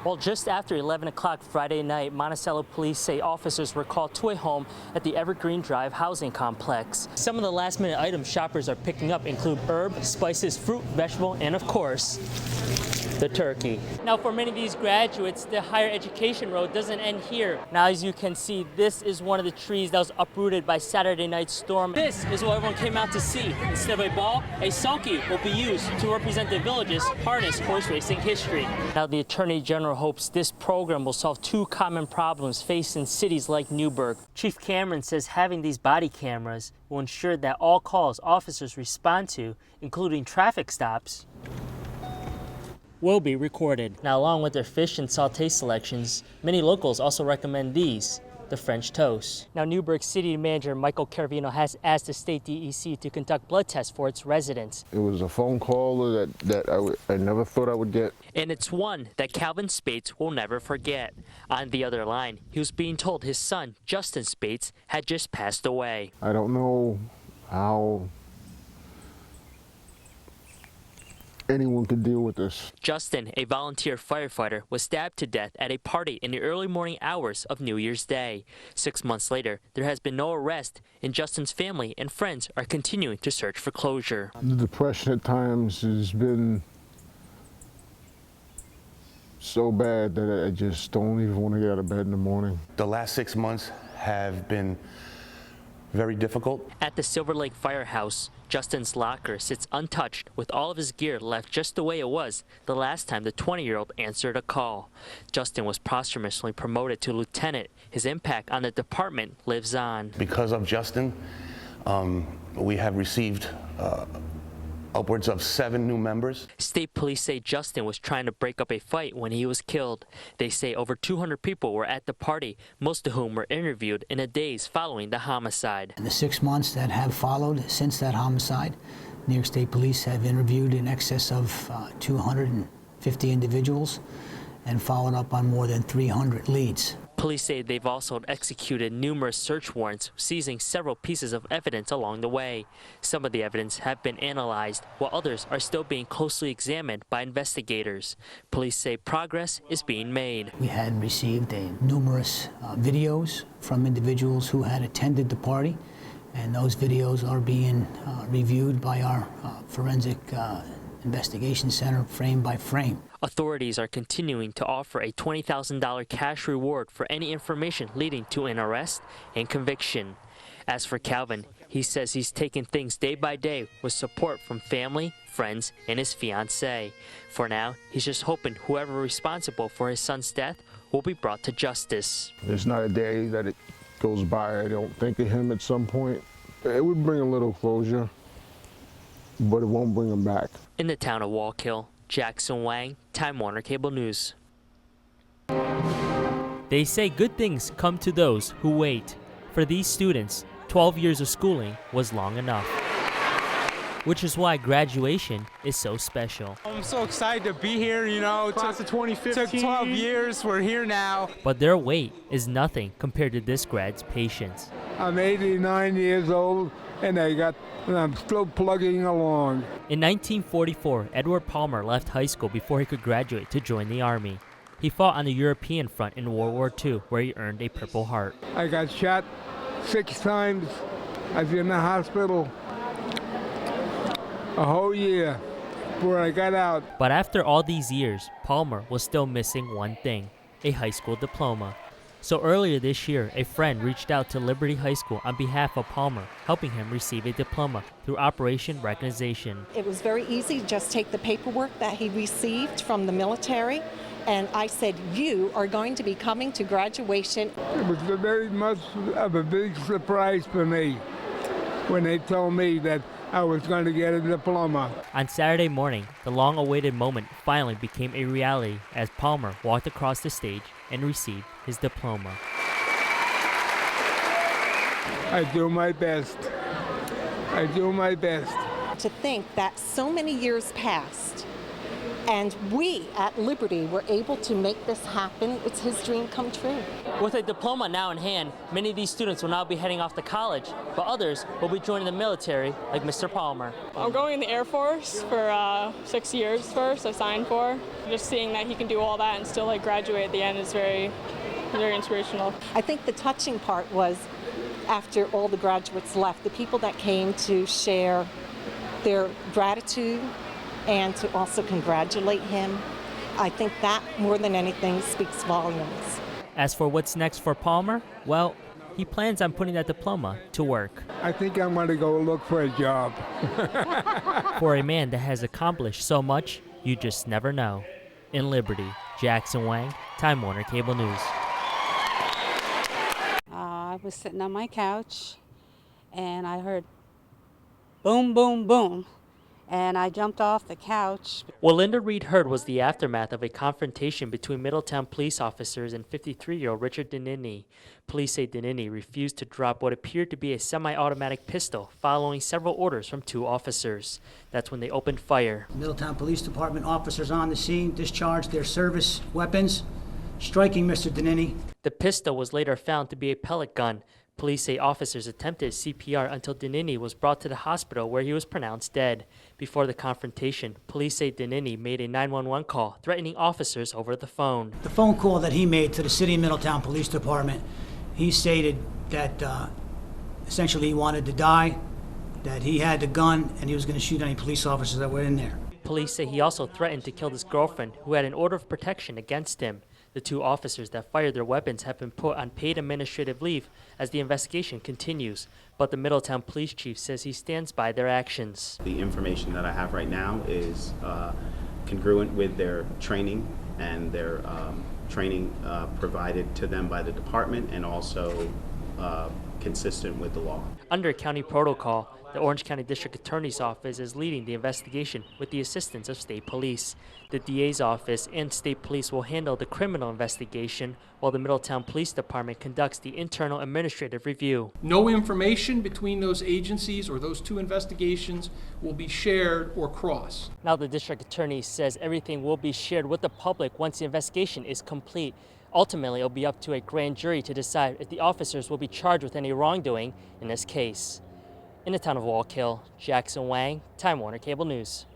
Well, just after 11 o'clock Friday night, Monticello police say officers were called to a home at the Evergreen Drive housing complex. Some of the last-minute items shoppers are picking up include herb, spices, fruit, vegetable, and of course, the turkey. Now, for many of these graduates, the higher education road doesn't end here. Now, as you can see, this is one of the trees that was uprooted by Saturday night's storm. This is what everyone came out to see. Instead of a ball, a sulky will be used to represent the village's harness horse racing history. Now, the Attorney General hopes this program will solve two common problems faced in cities like Newburgh. Chief Cameron says having these body cameras will ensure that all calls officers respond to, including traffic stops, will be recorded. Now, along with their fish and sauté selections, many locals also recommend these, the French toast. Now, Newburgh City Manager Michael Caravino has asked the state DEC to conduct blood tests for its residents. It was a phone call that I never thought I would get. And it's one that Calvin Spates will never forget. On the other line, he was being told his son, Justin Spates, had just passed away. I don't know how anyone could deal with this. Justin, a volunteer firefighter, was stabbed to death at a party in the early morning hours of New Year's Day. 6 months later, there has been no arrest, and Justin's family and friends are continuing to search for closure. The depression at times has been so bad that I just don't even want to get out of bed in the morning. The last 6 months have been very difficult. At the Silver Lake Firehouse, Justin's locker sits untouched with all of his gear left just the way it was the last time the 20-year-old answered a call. Justin was posthumously promoted to lieutenant. His impact on the department lives on. Because of Justin, we have received upwards of 7 new members. State police say Justin was trying to break up a fight when he was killed. They say over 200 people were at the party, most of whom were interviewed in the days following the homicide. In the 6 months that have followed since that homicide, New York State Police have interviewed in excess of 250 individuals and followed up on more than 300 leads. Police say they've also executed numerous search warrants, seizing several pieces of evidence along the way. Some of the evidence have been analyzed, while others are still being closely examined by investigators. Police say progress is being made. We had received numerous videos from individuals who had attended the party, and those videos are being reviewed by our forensic investigation center frame by frame. Authorities are continuing to offer a $20,000 cash reward for any information leading to an arrest and conviction. As for Calvin, he says he's taking things day by day with support from family, friends, and his fiancée. For now, he's just hoping whoever responsible for his son's death will be brought to justice. There's not a day that it goes by I don't think of him at some point. It would bring a little closure, but it won't bring him back. In the town of Wallkill, Jackson Wang, Time Warner Cable News. They say good things come to those who wait. For these students, 12 years of schooling was long enough, which is why graduation is so special. I'm so excited to be here, you know. It took 12 years, we're here now. But their wait is nothing compared to this grad's patience. I'm 89 years old, and I'm still plugging along. In 1944, Edward Palmer left high school before he could graduate to join the Army. He fought on the European front in World War II, where he earned a Purple Heart. I got shot 6 times. I was in the hospital a whole year before I got out. But after all these years, Palmer was still missing one thing, a high school diploma. So earlier this year, a friend reached out to Liberty High School on behalf of Palmer, helping him receive a diploma through Operation Recognition. It was very easy to just take the paperwork that he received from the military, and I said, you are going to be coming to graduation. It was very much of a big surprise for me when they told me that I was going to get a diploma. On Saturday morning, the long-awaited moment finally became a reality as Palmer walked across the stage and received his diploma. I do my best. I do my best. To think that so many years passed And we at Liberty were able to make this happen. It's his dream come true. With a diploma now in hand, many of these students will now be heading off to college, but others will be joining the military, like Mr. Palmer. I'm going in the Air Force for 6 years first, I signed for. Just seeing that he can do all that and still graduate at the end is very inspirational. I think the touching part was after all the graduates left, the people that came to share their gratitude and to also congratulate him. I think that, more than anything, speaks volumes. As for what's next for Palmer, well, he plans on putting that diploma to work. I think I'm going to go look for a job. For a man that has accomplished so much, you just never know. In Liberty, Jackson Wang, Time Warner Cable News. I was sitting on my couch and I heard boom, boom, boom. And I jumped off the couch. What Linda Reed heard was the aftermath of a confrontation between Middletown police officers and 53-year-old Richard Dinini. Police say Dinini refused to drop what appeared to be a semi-automatic pistol following several orders from two officers. That's when they opened fire. Middletown Police Department officers on the scene discharged their service weapons, striking Mr. Dinini. The pistol was later found to be a pellet gun. Police say officers attempted CPR until Dinini was brought to the hospital where he was pronounced dead. Before the confrontation, police say Dinini made a 911 call threatening officers over the phone. The phone call that he made to the City of Middletown Police Department, he stated that essentially he wanted to die, that he had the gun, and he was going to shoot any police officers that were in there. Police say he also threatened to kill his girlfriend, who had an order of protection against him. The two officers that fired their weapons have been put on paid administrative leave as the investigation continues, but the Middletown police chief says he stands by their actions. The information that I have right now is congruent with their training and their training provided to them by the department, and also consistent with the law. Under county protocol, the Orange County District Attorney's Office is leading the investigation with the assistance of state police. The DA's office and state police will handle the criminal investigation, while the Middletown Police Department conducts the internal administrative review. No information between those agencies or those two investigations will be shared or crossed. Now the district attorney says everything will be shared with the public once the investigation is complete. Ultimately, it will be up to a grand jury to decide if the officers will be charged with any wrongdoing in this case. In the town of Wallkill, Jackson Wang, Time Warner Cable News.